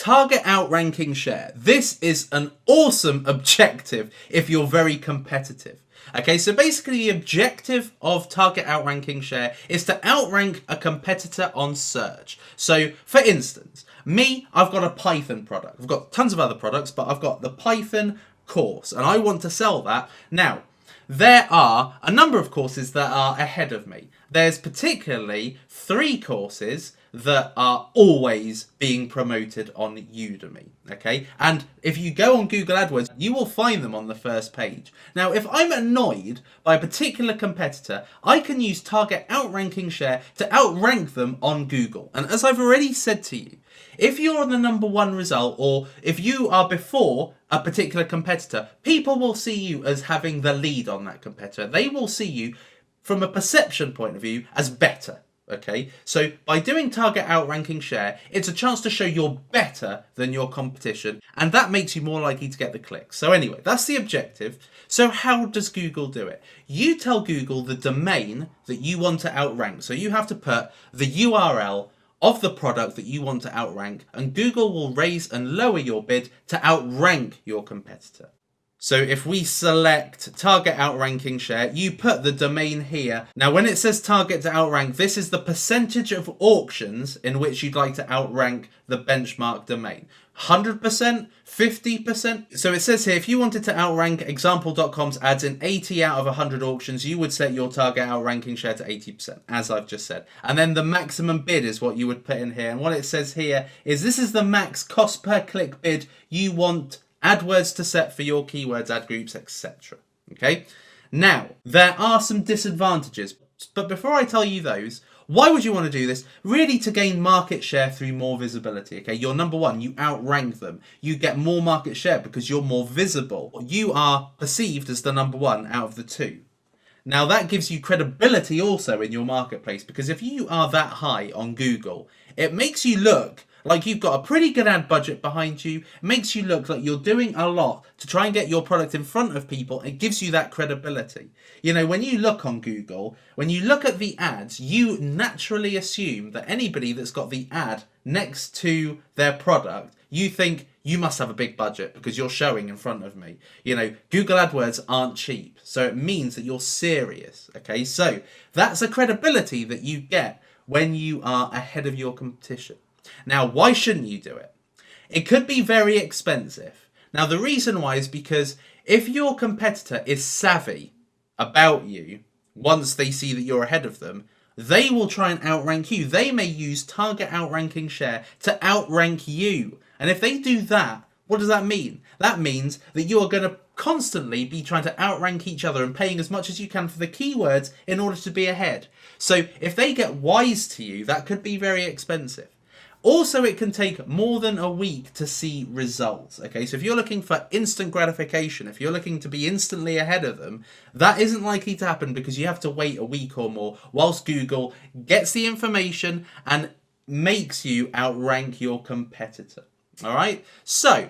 Target outranking share. This is an awesome objective if you're very competitive. Okay, so basically the objective of target outranking share is to outrank a competitor on search. So for instance, me, I've got a Python product. I've got tons of other products, but I've got the Python course and I want to sell that. Now, there are a number of courses that are ahead of me. There's particularly 3 courses that are always being promoted on Udemy, okay? And if you go on Google AdWords, you will find them on the first page. Now, if I'm annoyed by a particular competitor, I can use target outranking share to outrank them on Google. And as I've already said to you, if you're the number 1 result, or if you are before a particular competitor, people will see you as having the lead on that competitor. They will see you from a perception point of view as better. Okay, so by doing target outranking share, it's a chance to show you're better than your competition, and that makes you more likely to get the clicks. So anyway, that's the objective. So how does Google do it? You tell Google the domain that you want to outrank. So you have to put the URL of the product that you want to outrank, and Google will raise and lower your bid to outrank your competitor. So if we select target outranking share, you put the domain here. Now when it says target to outrank, this is the percentage of auctions in which you'd like to outrank the benchmark domain. 100%? 50%? So it says here, if you wanted to outrank example.com's ads in 80 out of 100 auctions, you would set your target outranking share to 80%, as I've just said. And then the maximum bid is what you would put in here. And what it says here is this is the max cost per click bid you want AdWords to set for your keywords, ad groups, etc. Okay? Now, there are some disadvantages, but before I tell you those, why would you want to do this? Really to gain market share through more visibility. Okay, you're number 1, you outrank them. You get more market share because you're more visible. You are perceived as the number 1 out of the 2. Now that gives you credibility also in your marketplace, because if you are that high on Google, it makes you look like you've got a pretty good ad budget behind you. It makes you look like you're doing a lot to try and get your product in front of people. It gives you that credibility. You know, when you look on Google, when you look at the ads, you naturally assume that anybody that's got the ad next to their product, you think you must have a big budget because you're showing in front of me. You know, Google AdWords aren't cheap. So it means that you're serious. Okay, so that's a credibility that you get when you are ahead of your competition. Now, why shouldn't you do it? It could be very expensive. Now, the reason why is because if your competitor is savvy about you, once they see that you're ahead of them, they will try and outrank you. They may use target outranking share to outrank you. And if they do that, what does that mean? That means that you are going to constantly be trying to outrank each other and paying as much as you can for the keywords in order to be ahead. So if they get wise to you, that could be very expensive. Also, it can take more than a week to see results. Okay, so if you're looking for instant gratification, if you're looking to be instantly ahead of them, that isn't likely to happen because you have to wait a week or more whilst Google gets the information and makes you outrank your competitor. All right, so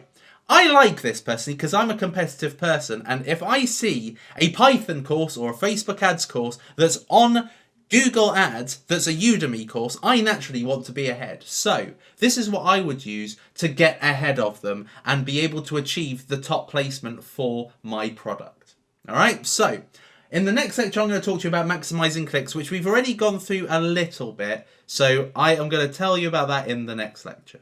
I like this personally because I'm a competitive person, and if I see a Python course or a Facebook ads course that's on Google Ads, that's a Udemy course, I naturally want to be ahead. So this is what I would use to get ahead of them and be able to achieve the top placement for my product. All right, so in the next lecture, I'm going to talk to you about maximizing clicks, which we've already gone through a little bit. So I am going to tell you about that in the next lecture.